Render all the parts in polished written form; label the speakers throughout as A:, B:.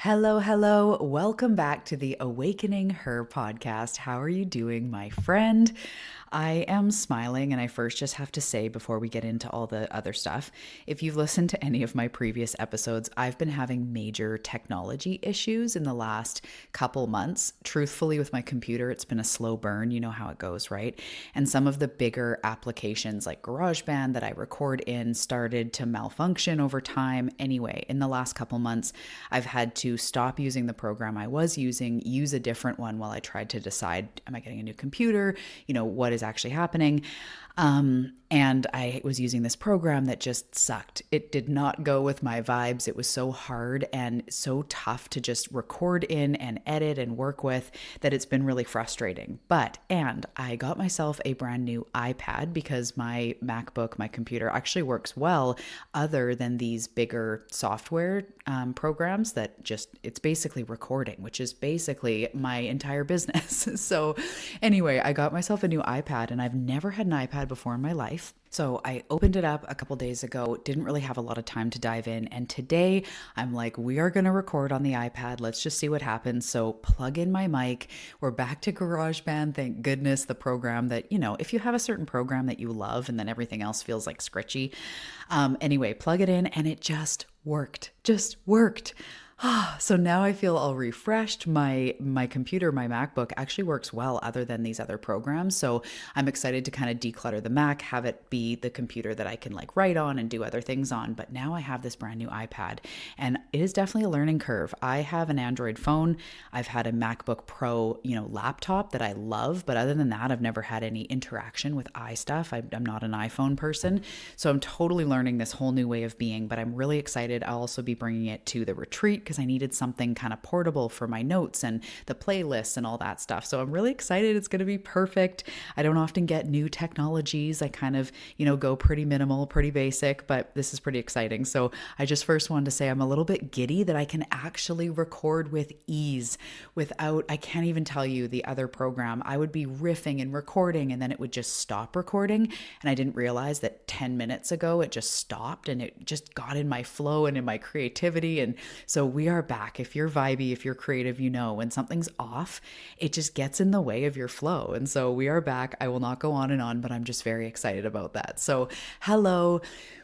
A: Hello, hello. Welcome back to the Awakening Her podcast. How are you doing, my friend? I am smiling, and I first just have to say before we get into all the other stuff, if you've listened to any of my previous episodes, I've been having major technology issues in the last couple months. Truthfully, with my computer, it's been a slow burn. You know how it goes, right? And some of the bigger applications like GarageBand that I record in started to malfunction over time. Anyway, in the last couple months, I've had to stop using the program I was using, use a different one while I tried to decide, am I getting a new computer? What is actually happening? And I was using this program that just sucked. It did not go with my vibes. It was so hard and so tough to just record in and edit and work with that it's been really frustrating. And I got myself a brand new iPad because my MacBook, my computer actually works well other than these bigger software programs that it's basically recording, which is basically my entire business. So anyway, I got myself a new iPad and I've never had an iPad before in my life. So I opened it up a couple days ago, didn't really have a lot of time to dive in. And today I'm like, we are going to record on the iPad. Let's just see what happens. So plug in my mic. We're back to GarageBand. Thank goodness, the program that, if you have a certain program that you love and then everything else feels like scritchy. Anyway, plug it in and it just worked. So now I feel all refreshed. My computer, my MacBook actually works well other than these other programs. So I'm excited to kind of declutter the Mac, have it be the computer that I can like write on and do other things on. But now I have this brand new iPad and it is definitely a learning curve. I have an Android phone. I've had a MacBook Pro, laptop that I love. But other than that, I've never had any interaction with iStuff. I'm not an iPhone person. So I'm totally learning this whole new way of being, but I'm really excited. I'll also be bringing it to the retreat because I needed something kind of portable for my notes and the playlists and all that stuff. So I'm really excited. It's going to be perfect. I don't often get new technologies. I kind of, go pretty minimal, pretty basic, but this is pretty exciting. So I just first wanted to say I'm a little bit giddy that I can actually record with ease I can't even tell you the other program. I would be riffing and recording and then it would just stop recording. And I didn't realize that 10 minutes ago, it just stopped and it just got in my flow and in my creativity. And so we are back. If you're vibey, if you're creative, when something's off, it just gets in the way of your flow. And so we are back. I will not go on and on, but I'm just very excited about that. So hello.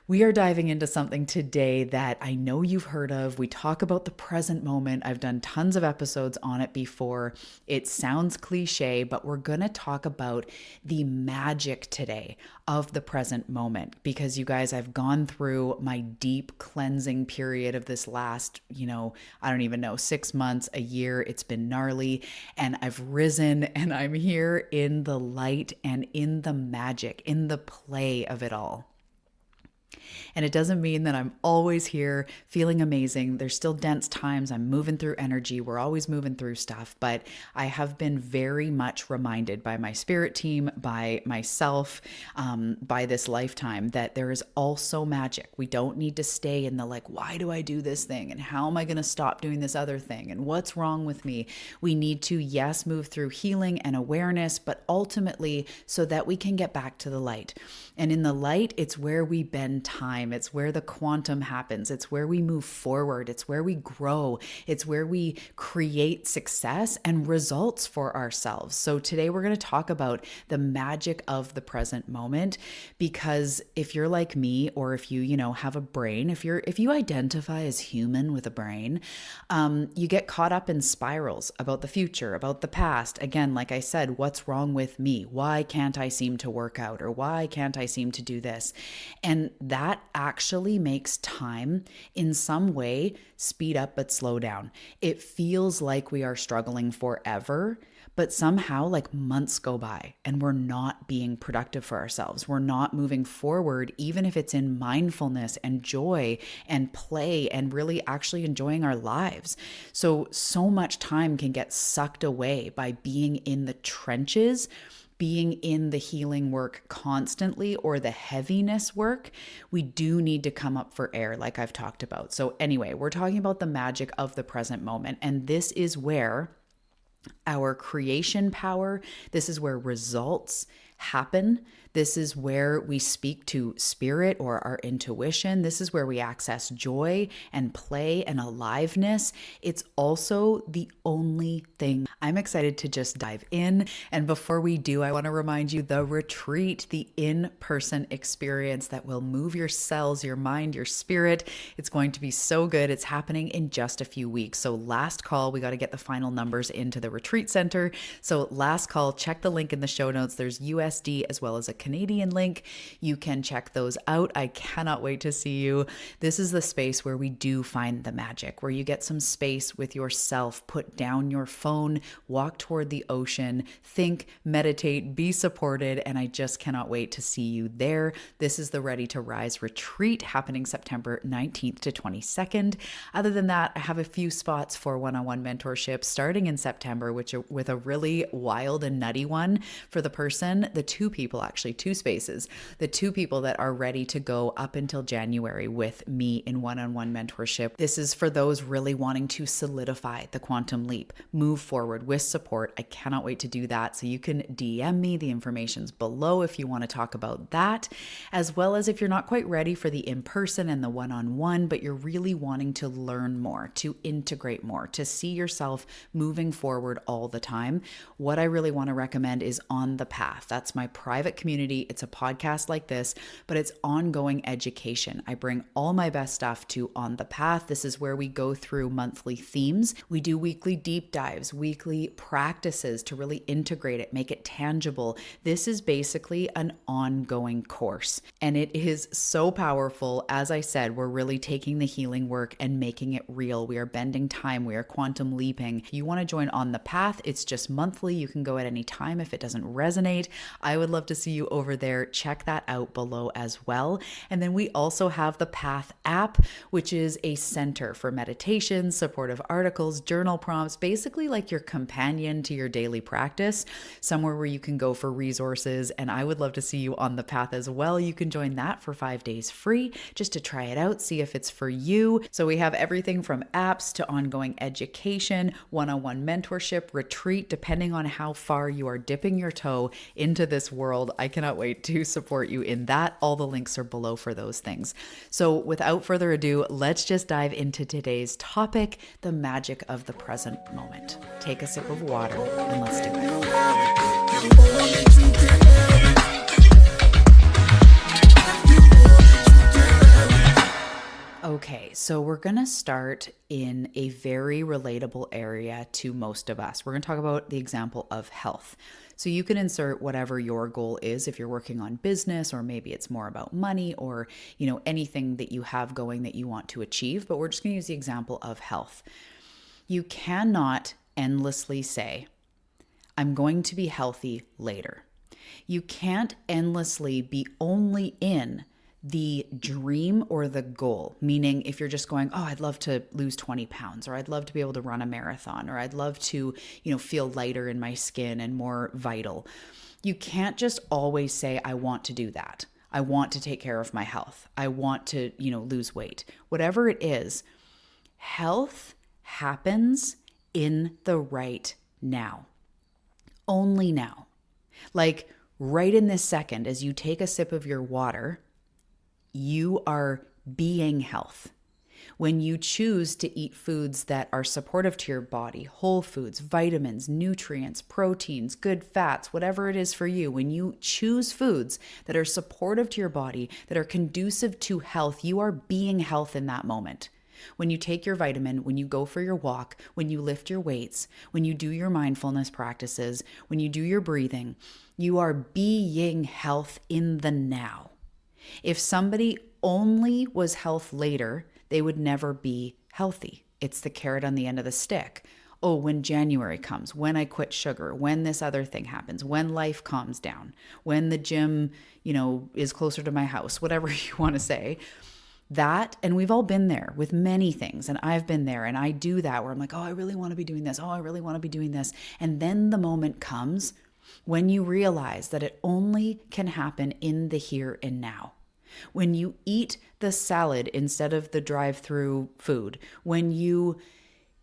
A: We are diving into something today that I know you've heard of. We talk about the present moment. I've done tons of episodes on it before. It sounds cliche, but we're going to talk about the magic today of the present moment because you guys, I've gone through my deep cleansing period of this last, I don't even know, 6 months, a year. It's been gnarly and I've risen and I'm here in the light and in the magic, in the play of it all. And it doesn't mean that I'm always here feeling amazing. There's still dense times. I'm moving through energy. We're always moving through stuff. But I have been very much reminded by my spirit team, by myself, by this lifetime that there is also magic. We don't need to stay in the why do I do this thing? And how am I going to stop doing this other thing? And what's wrong with me? We need to, yes, move through healing and awareness, but ultimately so that we can get back to the light. And in the light, it's where we bend time. It's where the quantum happens. It's where we move forward. It's where we grow. It's where we create success and results for ourselves. So today we're going to talk about the magic of the present moment, because if you're like me, or if you have a brain, if you identify as human with a brain, you get caught up in spirals about the future, about the past. Again, like I said, what's wrong with me? Why can't I seem to work out? Or why can't I seem to do this? And that actually makes time in some way speed up but slow down. It feels like we are struggling forever, but somehow months go by and we're not being productive for ourselves. We're not moving forward, even if it's in mindfulness and joy and play and really actually enjoying our lives. So much time can get sucked away by being in the trenches, being in the healing work constantly, or the heaviness work. We do need to come up for air, like I've talked about. So anyway, we're talking about the magic of the present moment. And this is where our creation power, this is where results happen. This is where we speak to spirit or our intuition. This is where we access joy and play and aliveness. It's also the only thing. I'm excited to just dive in. And before we do, I want to remind you the retreat, the in-person experience that will move your cells, your mind, your spirit. It's going to be so good. It's happening in just a few weeks. So last call, we got to get the final numbers into the retreat center. So last call, check the link in the show notes. There's USD as well as a Canadian link. You can check those out. I cannot wait to see you. This is the space where we do find the magic, where you get some space with yourself, put down your phone, walk toward the ocean, think, meditate, be supported, and I just cannot wait to see you there. This is the Ready to Rise retreat happening September 19th to 22nd. Other than that, I have a few spots for one-on-one mentorship starting in September, with a really wild and nutty one for the person, the two people, actually two spaces, the two people that are ready to go up until January with me in one-on-one mentorship. This is for those really wanting to solidify the quantum leap, move forward with support. I cannot wait to do that. So you can DM me. The information's below if you want to talk about that, as well as if you're not quite ready for the in-person and the one-on-one, but you're really wanting to learn more, to integrate more, to see yourself moving forward all the time. What I really want to recommend is On the Path. That's my private community. It's a podcast like this, but it's ongoing education. I bring all my best stuff to On the Path. This is where we go through monthly themes. We do weekly deep dives, weekly practices to really integrate it, make it tangible. This is basically an ongoing course, and it is so powerful. As I said, we're really taking the healing work and making it real. We are bending time. We are quantum leaping. If you want to join On the Path, it's just monthly. You can go at any time if it doesn't resonate. I would love to see you over there. Check that out below as well. And then we also have the Path app, which is a center for meditation, supportive articles, journal prompts, basically like your companion to your daily practice, somewhere where you can go for resources. And I would love to see you on the path as well. You can join that for 5 days free just to try it out, see if it's for you. So we have everything from apps to ongoing education, one-on-one mentorship, retreat, depending on how far you are dipping your toe into this world. I cannot wait to support you in that. All the links are below for those things. So without further ado, let's just dive into today's topic, the magic of the present moment. Take a sip of water and let's do it. Okay, so we're going to start in a very relatable area to most of us. We're going to talk about the example of health. So you can insert whatever your goal is if you're working on business, or maybe it's more about money, or anything that you have going that you want to achieve, but we're just going to use the example of health. You cannot endlessly say, I'm going to be healthy later. You can't endlessly be only in the dream or the goal, meaning if you're just going, oh, I'd love to lose 20 pounds, or I'd love to be able to run a marathon, or I'd love to, feel lighter in my skin and more vital. You can't just always say, I want to do that. I want to take care of my health. I want to, lose weight. Whatever it is, health happens in the right now. Only now. Like right in this second, as you take a sip of your water, you are being health. When you choose to eat foods that are supportive to your body, whole foods, vitamins, nutrients, proteins, good fats, whatever it is for you, when you choose foods that are supportive to your body, that are conducive to health, you are being health in that moment. When you take your vitamin, when you go for your walk, when you lift your weights, when you do your mindfulness practices, when you do your breathing, you are being health in the now. If somebody only was health later, they would never be healthy. It's the carrot on the end of the stick. Oh, when January comes, when I quit sugar, when this other thing happens, when life calms down, when the gym, is closer to my house, whatever you want to say. That, and we've all been there with many things, and I've been there, and I do that where I'm like, oh, I really want to be doing this. Oh, I really want to be doing this. And then the moment comes when you realize that it only can happen in the here and now. When you eat the salad instead of the drive-through food, when you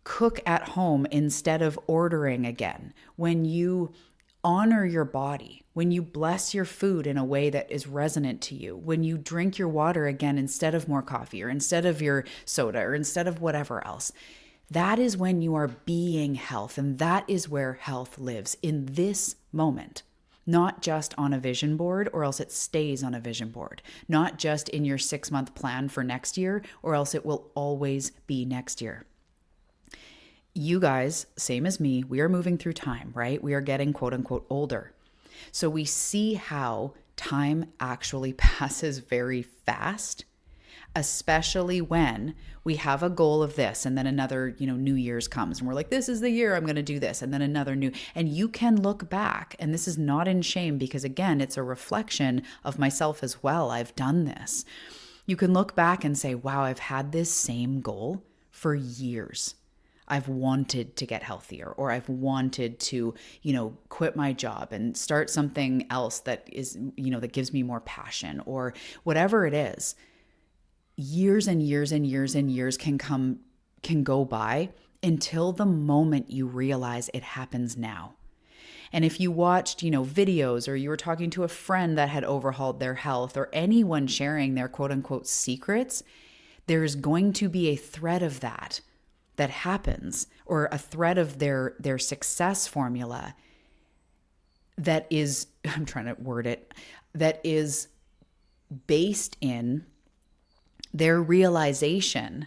A: cook at home instead of ordering again, when you honor your body, when you bless your food in a way that is resonant to you, when you drink your water again instead of more coffee or instead of your soda or instead of whatever else, that is when you are being health. And that is where health lives, in this moment. Not just on a vision board, or else it stays on a vision board. Not just in your 6-month plan for next year, or else it will always be next year. You guys, same as me, we are moving through time, right? We are getting quote unquote older. So we see how time actually passes very fast, especially when we have a goal of this and then another, New Year's comes and we're like, this is the year I'm going to do this. And then another and you can look back, and this is not in shame because again, it's a reflection of myself as well. I've done this. You can look back and say, wow, I've had this same goal for years. I've wanted to get healthier, or I've wanted to, quit my job and start something else that is, that gives me more passion, or whatever it is. Years and years and years and years can go by until the moment you realize it happens now. And if you watched, videos, or you were talking to a friend that had overhauled their health, or anyone sharing their quote unquote secrets, there's going to be a thread of that happens, or a thread of their success formula that is, I'm trying to word it, that is based in their realization,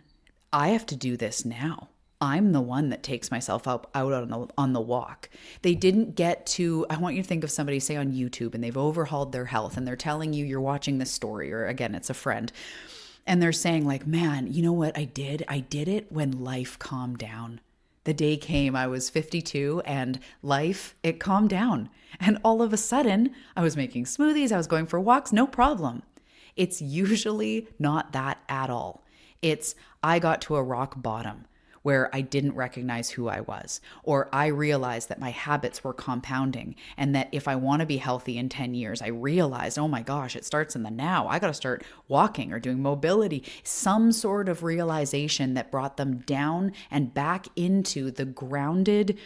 A: I have to do this now. I'm the one that takes myself out on the walk. They didn't get to, I want you to think of somebody, say on YouTube, and they've overhauled their health and they're telling you, you're watching this story, or again, it's a friend. And they're saying like, man, you know what I did? I did it when life calmed down. The day came, I was 52 and it calmed down. And all of a sudden I was making smoothies, I was going for walks, no problem. It's usually not that at all. It's, I got to a rock bottom where I didn't recognize who I was, or I realized that my habits were compounding, and that if I want to be healthy in 10 years, I realized, oh my gosh, it starts in the now. I got to start walking or doing mobility, some sort of realization that brought them down and back into the grounded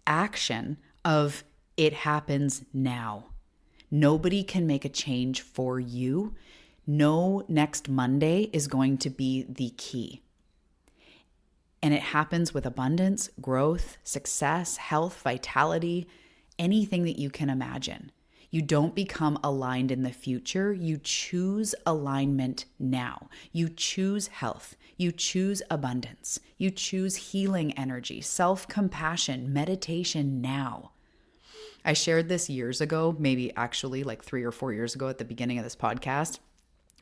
A: action of it happens now. Nobody can make a change for you. No next Monday is going to be the key. And it happens with abundance, growth, success, health, vitality, anything that you can imagine. You don't become aligned in the future. You choose alignment now. You choose health. You choose abundance. You choose healing energy, self-compassion, meditation now. I shared this years ago, maybe actually like 3 or 4 years ago at the beginning of this podcast.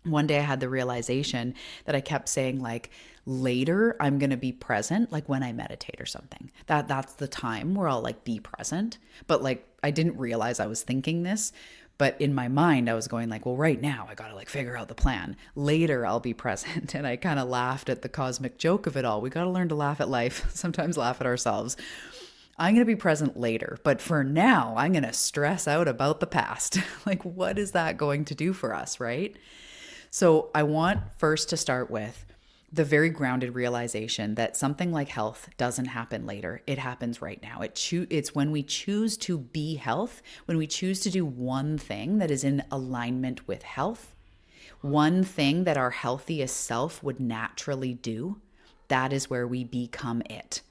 A: One day I had the realization that I kept saying like, later I'm going to be present, like when I meditate or something. That's the time where I'll like be present. But like, I didn't realize I was thinking this, but in my mind I was going like, well, right now I got to like figure out the plan. Later I'll be present. And I kind of laughed at the cosmic joke of it all. We got to learn to laugh at life, sometimes laugh at ourselves. I'm going to be present later, but for now I'm going to stress out about the past. Like, what is that going to do for us, right? So I want first to start with the very grounded realization that something like health doesn't happen later. It happens right now. It's when we choose to be health, when we choose to do one thing that is in alignment with health, one thing that our healthiest self would naturally do, that is where we become it.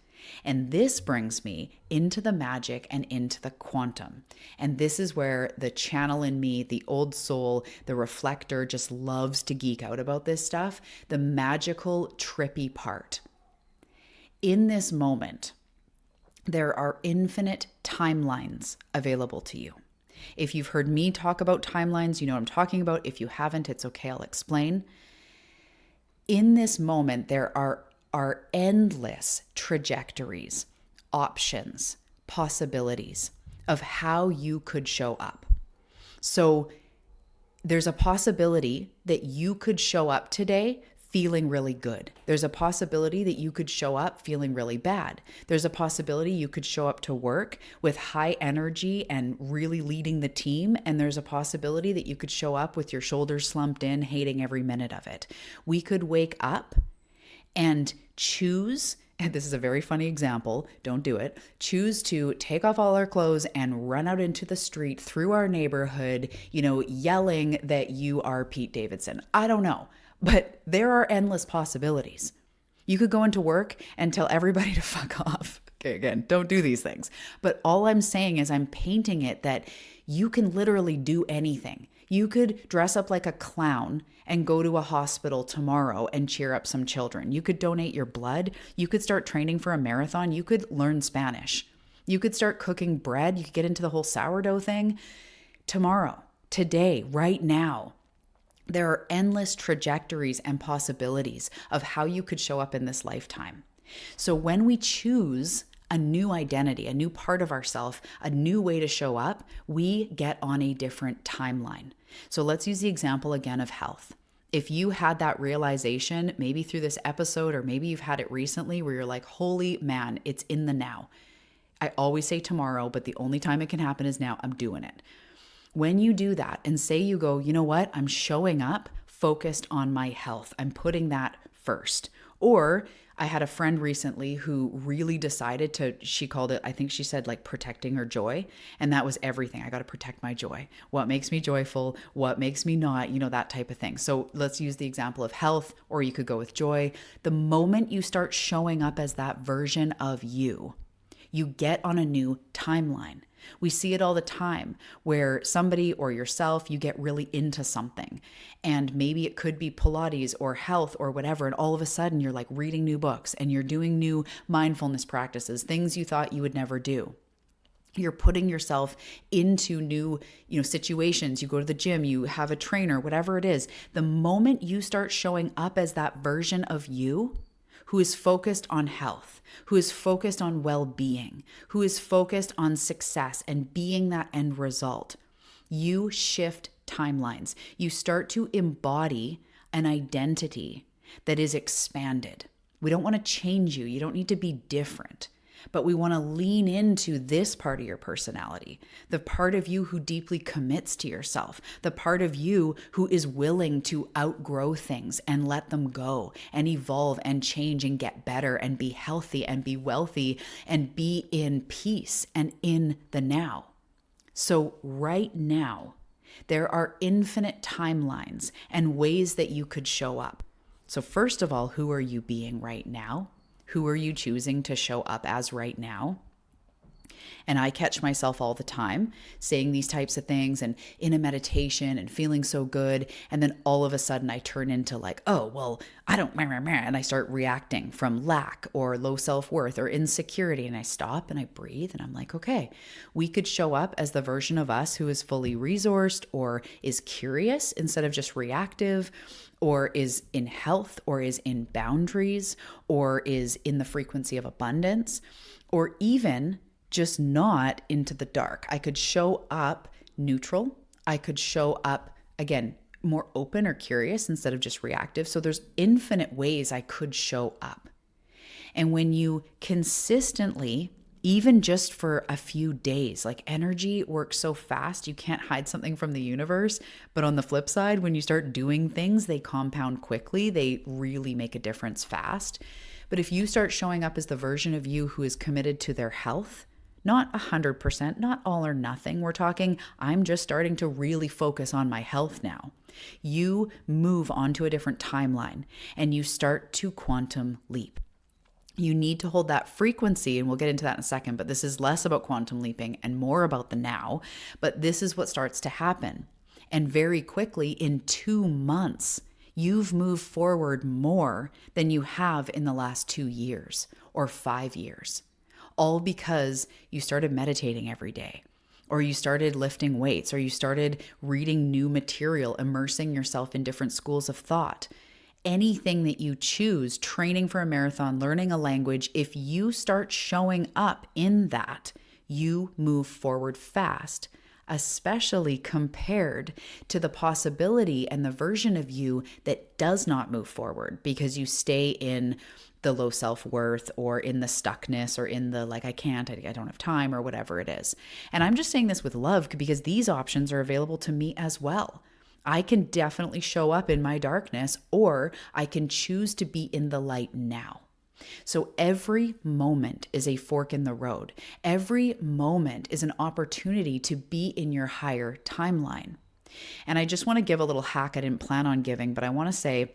A: And this brings me into the magic and into the quantum. And this is where the channel in me, the old soul, the reflector just loves to geek out about this stuff, the magical, trippy part. In this moment, there are infinite timelines available to you. If you've heard me talk about timelines, you know what I'm talking about. If you haven't, it's okay, I'll explain. In this moment, there are endless trajectories, options, possibilities of how you could show up. So there's a possibility that you could show up today feeling really good. There's a possibility that you could show up feeling really bad. There's a possibility you could show up to work with high energy and really leading the team. And there's a possibility that you could show up with your shoulders slumped in, hating every minute of it. We could wake up and choose and this is a very funny example, don't do it, choose to take off all our clothes and run out into the street through our neighborhood, yelling that you are Pete Davidson. I don't know, but there are endless possibilities. You could go into work and tell everybody to fuck off. Okay, again, don't do these things. But all I'm saying is I'm painting it that you can literally do anything. You could dress up like a clown and go to a hospital tomorrow and cheer up some children. You could donate your blood. You could start training for a marathon. You could learn Spanish. You could start cooking bread. You could get into the whole sourdough thing tomorrow, today, right now. There are endless trajectories and possibilities of how you could show up in this lifetime. So when we choose a new identity, a new part of ourselves, a new way to show up, we get on a different timeline. So let's use the example again of health. If you had that realization, maybe through this episode, or maybe you've had it recently where you're like, holy man, it's in the now. I always say tomorrow, but the only time it can happen is now. I'm doing it. When you do that and say you go, you know what, I'm showing up focused on my health. I'm putting that first. Or I had a friend recently who really decided to, she called it, I think she said like protecting her joy. And that was everything. I got to protect my joy. What makes me joyful? What makes me not? That type of thing. So let's use the example of health, or you could go with joy. The moment you start showing up as that version of you, you get on a new timeline. We see it all the time where somebody or yourself, you get really into something, and maybe it could be Pilates or health or whatever. And all of a sudden you're like reading new books and you're doing new mindfulness practices, things you thought you would never do. You're putting yourself into new, situations. You go to the gym, you have a trainer, whatever it is. The moment you start showing up as that version of you, who is focused on health, who is focused on well-being, who is focused on success and being that end result, you shift timelines. You start to embody an identity that is expanded. We don't want to change you. You don't need to be different. But we want to lean into this part of your personality, the part of you who deeply commits to yourself, the part of you who is willing to outgrow things and let them go and evolve and change and get better and be healthy and be wealthy and be in peace and in the now. So right now, there are infinite timelines and ways that you could show up. So first of all, who are you being right now? Who are you choosing to show up as right now? And I catch myself all the time saying these types of things and in a meditation and feeling so good. And then all of a sudden I turn into like, oh, well, I don't, and I start reacting from lack or low self-worth or insecurity. And I stop and I breathe and I'm like, okay, we could show up as the version of us who is fully resourced or is curious instead of just reactive, or is in health, or is in boundaries, or is in the frequency of abundance, or even just not into the dark. I could show up neutral. I could show up, again, more open or curious instead of just reactive. So there's infinite ways I could show up. And when you consistently, even just for a few days, like energy works so fast, you can't hide something from the universe. But on the flip side, when you start doing things, they compound quickly. They really make a difference fast. But if you start showing up as the version of you who is committed to their health, not 100%, not all or nothing. We're talking, I'm just starting to really focus on my health now. You move onto a different timeline and you start to quantum leap. You need to hold that frequency, and we'll get into that in a second, but this is less about quantum leaping and more about the now. But this is what starts to happen. And very quickly, in 2 months, you've moved forward more than you have in the last 2 years or 5 years. All because you started meditating every day, or you started lifting weights, or you started reading new material, immersing yourself in different schools of thought. Anything that you choose, training for a marathon, learning a language, if you start showing up in that, you move forward fast, especially compared to the possibility and the version of you that does not move forward because you stay in the low self-worth or in the stuckness or in the like, I can't, I don't have time or whatever it is. And I'm just saying this with love because these options are available to me as well. I can definitely show up in my darkness, or I can choose to be in the light now. So every moment is a fork in the road. Every moment is an opportunity to be in your higher timeline. And I just want to give a little hack I didn't plan on giving, but I want to say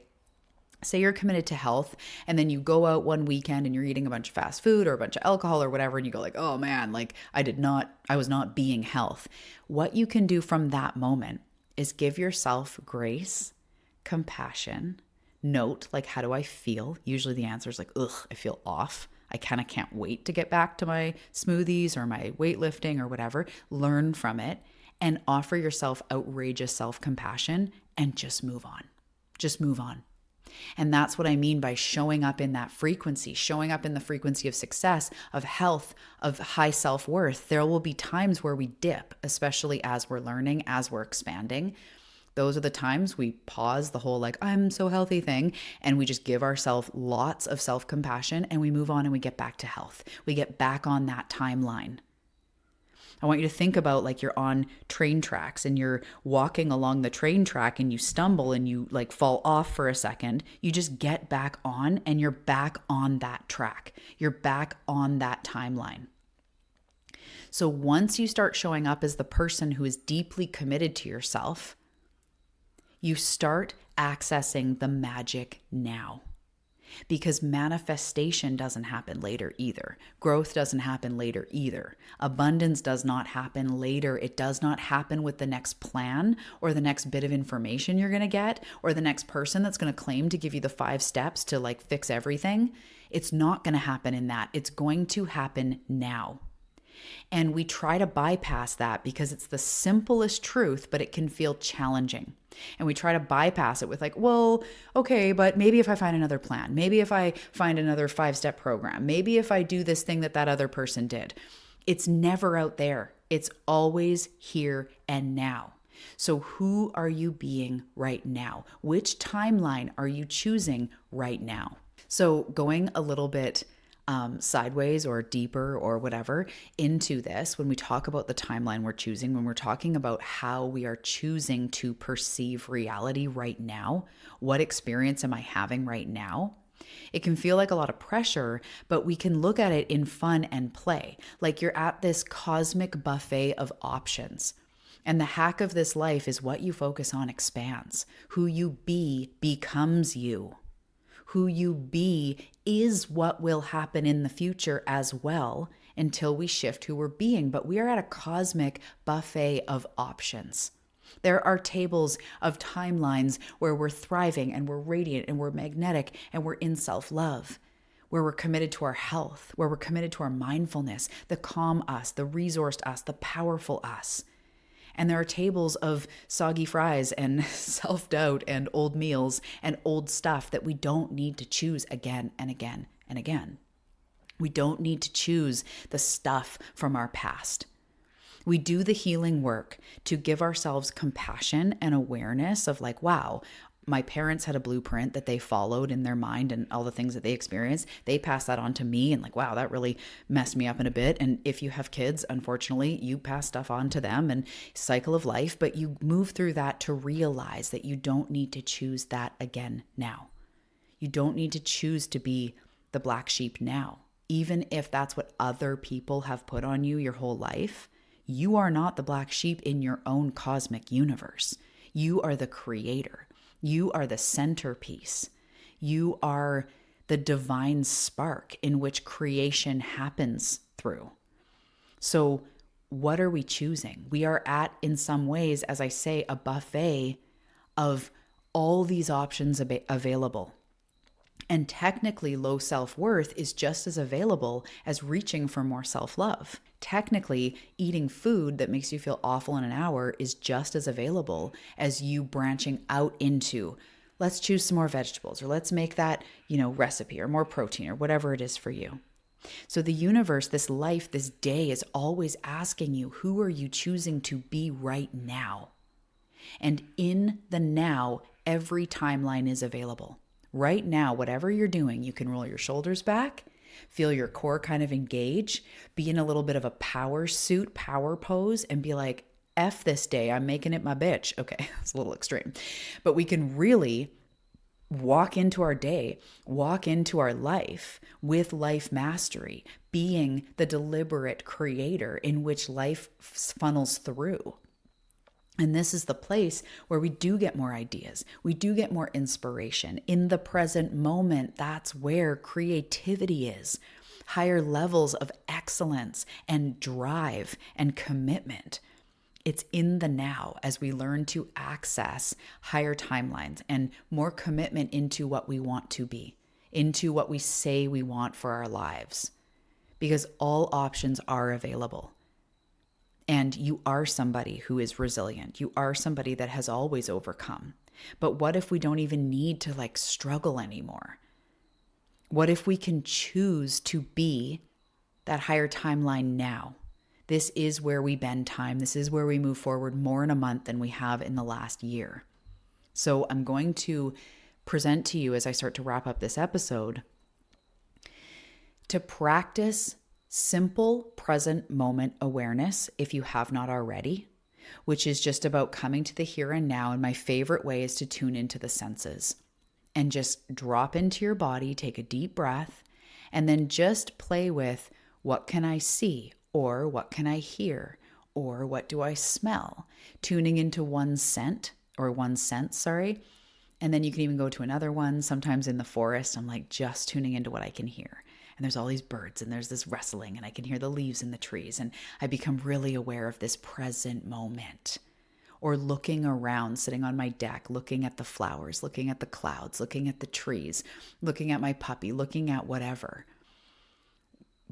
A: you're committed to health and then you go out one weekend and you're eating a bunch of fast food or a bunch of alcohol or whatever, and you go like, oh man, like I was not being health. What you can do from that moment is give yourself grace, compassion, note, like, how do I feel? Usually the answer is like, ugh, I feel off. I kind of can't wait to get back to my smoothies or my weightlifting or whatever. Learn from it and offer yourself outrageous self-compassion and just move on. Just move on. And that's what I mean by showing up in that frequency, showing up in the frequency of success, of health, of high self-worth. There will be times where we dip, especially as we're learning, as we're expanding. Those are the times we pause the whole like, I'm so healthy thing, and we just give ourselves lots of self-compassion and we move on and we get back to health. We get back on that timeline. I want you to think about like you're on train tracks and you're walking along the train track and you stumble and you like fall off for a second. You just get back on and you're back on that track. You're back on that timeline. So once you start showing up as the person who is deeply committed to yourself, you start accessing the magic now. Because manifestation doesn't happen later either. Growth doesn't happen later either. Abundance does not happen later. It does not happen with the next plan or the next bit of information you're going to get or the next person that's going to claim to give you the 5 steps to like fix everything. It's not going to happen in that. It's going to happen now. And we try to bypass that because it's the simplest truth, but it can feel challenging. And we try to bypass it with like, well, okay, but maybe if I find another plan, maybe if I find another 5-step program, maybe if I do this thing that other person did. It's never out there. It's always here and now. So who are you being right now? Which timeline are you choosing right now? So going a little bit sideways or deeper or whatever into this, when we talk about the timeline we're choosing, when we're talking about how we are choosing to perceive reality right now, what experience am I having right now? It can feel like a lot of pressure, but we can look at it in fun and play. Like you're at this cosmic buffet of options. And the hack of this life is what you focus on expands. Who you be becomes you. Who you be is what will happen in the future as well until we shift who we're being. But we are at a cosmic buffet of options. There are tables of timelines where we're thriving and we're radiant and we're magnetic and we're in self-love, where we're committed to our health, where we're committed to our mindfulness, the calm us, the resourced us, the powerful us. And there are tables of soggy fries and self-doubt and old meals and old stuff that we don't need to choose again and again and again. We don't need to choose the stuff from our past. We do the healing work to give ourselves compassion and awareness of like, wow, my parents had a blueprint that they followed in their mind and all the things that they experienced. They passed that on to me and like, wow, that really messed me up in a bit. And if you have kids, unfortunately, you pass stuff on to them and cycle of life, but you move through that to realize that you don't need to choose that again now. You don't need to choose to be the black sheep now. Even if that's what other people have put on you your whole life, you are not the black sheep in your own cosmic universe. You are the creator. You are the centerpiece. You are the divine spark in which creation happens through. So what are we choosing? We are at, in some ways, as I say, a buffet of all these options available. And technically, low self-worth is just as available as reaching for more self-love. Technically, eating food that makes you feel awful in an hour is just as available as you branching out into, let's choose some more vegetables, or let's make that, recipe, or more protein, or whatever it is for you. So the universe, this life, this day is always asking you, who are you choosing to be right now? And in the now, every timeline is available. Right now, whatever you're doing, you can roll your shoulders back, feel your core kind of engage, be in a little bit of a power suit, power pose, and be like, F this day, I'm making it my bitch. Okay, it's a little extreme. But we can really walk into our day, walk into our life with life mastery, being the deliberate creator in which life funnels through. And this is the place where we do get more ideas. We do get more inspiration. In the present moment, that's where creativity is. Higher levels of excellence and drive and commitment. It's in the now as we learn to access higher timelines and more commitment into what we want to be, into what we say we want for our lives. Because all options are available. And you are somebody who is resilient. You are somebody that has always overcome. But what if we don't even need to struggle anymore? What if we can choose to be that higher timeline now? This is where we bend time. This is where we move forward more in a month than we have in the last year. So I'm going to present to you as I start to wrap up this episode to practice simple present moment awareness if you have not already, which is just about coming to the here and now. And my favorite way is to tune into the senses and just drop into your body, take a deep breath, and then just play with what can I see, or what can I hear, or what do I smell? Tuning into one scent or one sense, and then you can even go to another one. Sometimes in the forest, I'm just tuning into what I can hear. And there's all these birds and there's this rustling and I can hear the leaves in the trees. And I become really aware of this present moment. Or looking around, sitting on my deck, looking at the flowers, looking at the clouds, looking at the trees, looking at my puppy, looking at whatever.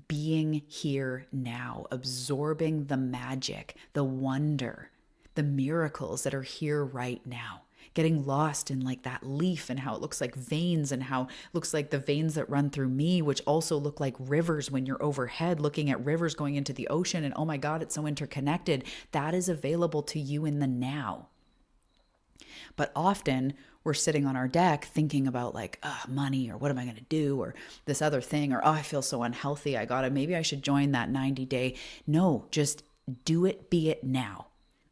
A: Being here now, absorbing the magic, the wonder, the miracles that are here right now. Getting lost in that leaf and how it looks like veins and how it looks like the veins that run through me, which also look like rivers when you're overhead, looking at rivers going into the ocean. And oh my God, it's so interconnected. That is available to you in the now. But often we're sitting on our deck thinking about money, or what am I going to do, or this other thing, or I feel so unhealthy. Maybe I should join that 90-day. No, just do it, be it now.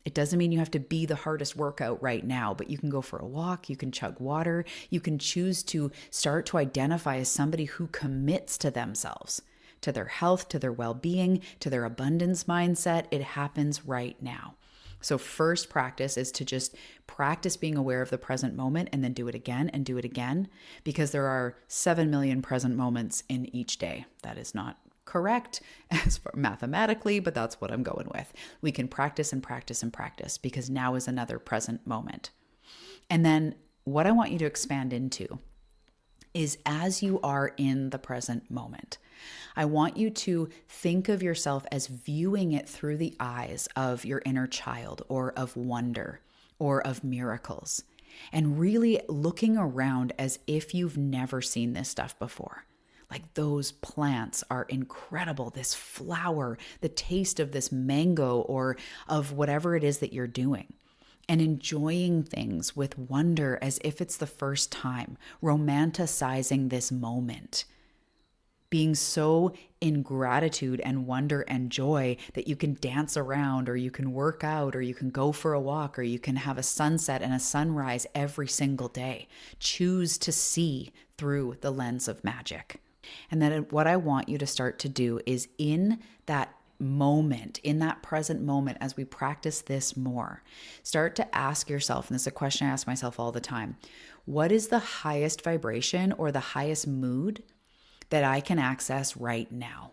A: It doesn't mean you have to be the hardest workout right now, but you can go for a walk, you can chug water, you can choose to start to identify as somebody who commits to themselves, to their health, to their well-being, to their abundance mindset. It happens right now. So first practice is to just practice being aware of the present moment and then do it again and do it again, because there are 7 million present moments in each day. That is not correct as far mathematically, but that's what I'm going with. We can practice and practice and practice because now is another present moment. And then what I want you to expand into is as you are in the present moment, I want you to think of yourself as viewing it through the eyes of your inner child, or of wonder, or of miracles, and really looking around as if you've never seen this stuff before. Those plants are incredible. This flower, the taste of this mango or of whatever it is that you're doing, and enjoying things with wonder as if it's the first time, romanticizing this moment, being so in gratitude and wonder and joy that you can dance around, or you can work out, or you can go for a walk, or you can have a sunset and a sunrise every single day. Choose to see through the lens of magic. And then what I want you to start to do is in that moment, in that present moment, as we practice this more, start to ask yourself, and this is a question I ask myself all the time, what is the highest vibration or the highest mood that I can access right now?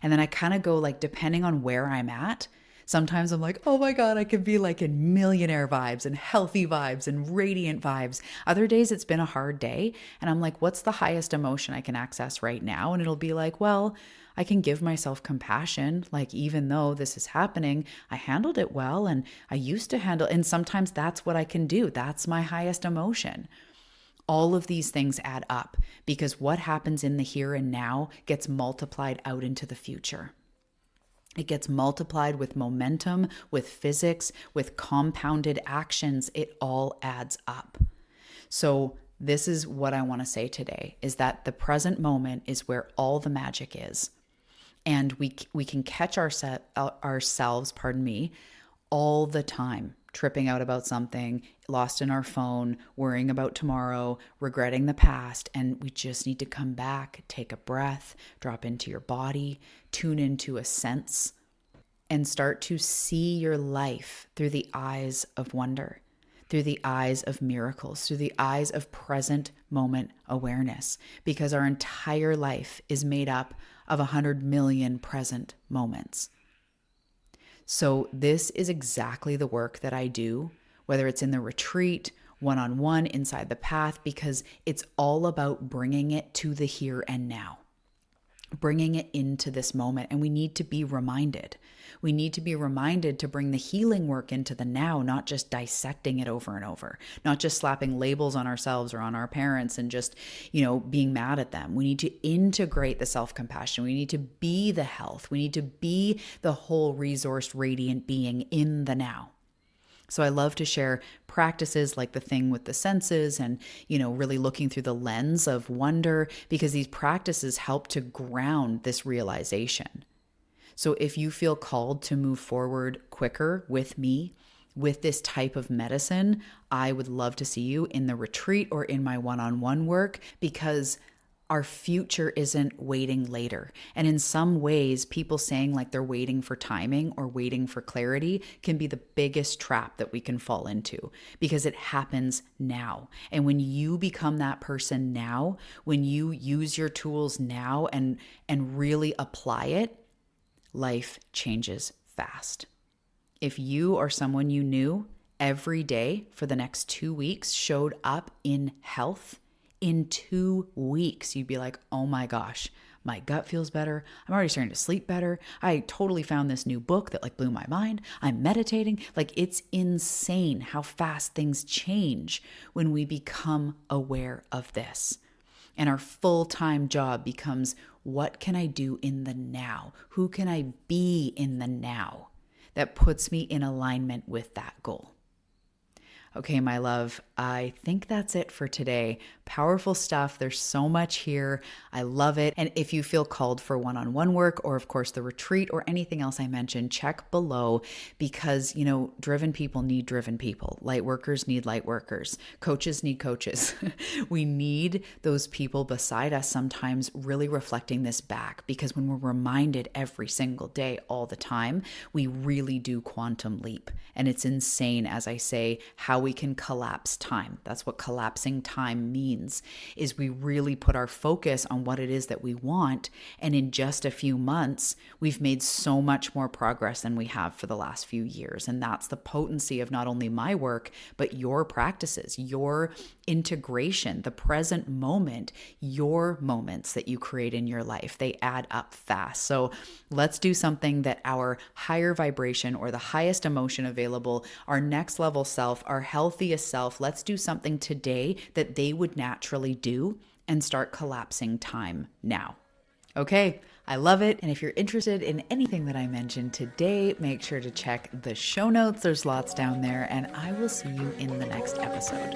A: And then I kind of go depending on where I'm at. Sometimes I'm oh my God, I could be in millionaire vibes and healthy vibes and radiant vibes. Other days it's been a hard day and I'm what's the highest emotion I can access right now? And it'll be well, I can give myself compassion. Even though this is happening, I handled it well and I used to handle, and sometimes that's what I can do. That's my highest emotion. All of these things add up because what happens in the here and now gets multiplied out into the future. It gets multiplied with momentum, with physics, with compounded actions. It all adds up. So this is what I want to say today, is that the present moment is where all the magic is. And we can catch ourselves, all the time, tripping out about something, lost in our phone, worrying about tomorrow, regretting the past. And we just need to come back, take a breath, drop into your body, tune into a sense, and start to see your life through the eyes of wonder, through the eyes of miracles, through the eyes of present moment awareness, because our entire life is made up of 100 million present moments. So this is exactly the work that I do, whether it's in the retreat, one-on-one, inside the path, because it's all about bringing it to the here and now, bringing it into this moment. And we need to be reminded. We need to be reminded to bring the healing work into the now, not just dissecting it over and over, not just slapping labels on ourselves or on our parents and just, being mad at them. We need to integrate the self-compassion. We need to be the health. We need to be the whole resourced, radiant being in the now. So I love to share practices like the thing with the senses and, really looking through the lens of wonder, because these practices help to ground this realization. So if you feel called to move forward quicker with me, with this type of medicine, I would love to see you in the retreat or in my one-on-one work, because our future isn't waiting later. And in some ways, people saying like they're waiting for timing or waiting for clarity can be the biggest trap that we can fall into, because it happens now. And when you become that person now, when you use your tools now and really apply it, life changes fast. If you or someone you knew every day for the next 2 weeks showed up in health, in 2 weeks, you'd be like, oh my gosh, my gut feels better. I'm already starting to sleep better. I totally found this new book that blew my mind. I'm meditating. It's insane how fast things change when we become aware of this. And our full-time job becomes, what can I do in the now? Who can I be in the now that puts me in alignment with that goal? Okay, my love, I think that's it for today. Powerful stuff. There's so much here. I love it. And if you feel called for one-on-one work, or of course the retreat or anything else I mentioned, check below, because, driven people need driven people. Light workers need light workers. Coaches need coaches. We need those people beside us sometimes really reflecting this back, because when we're reminded every single day, all the time, we really do quantum leap. And it's insane, as I say, how we can collapse time. That's what collapsing time means, is we really put our focus on what it is that we want. And in just a few months, we've made so much more progress than we have for the last few years. And that's the potency of not only my work, but your practices, your integration, the present moment, your moments that you create in your life. They add up fast. So let's do something that our higher vibration, or the highest emotion available, our next level self, our healthiest self, let's do something today that they would naturally do and start collapsing time now. Okay, I love it. And if you're interested in anything that I mentioned today, make sure to check the show notes. There's lots down there, and I will see you in the next episode.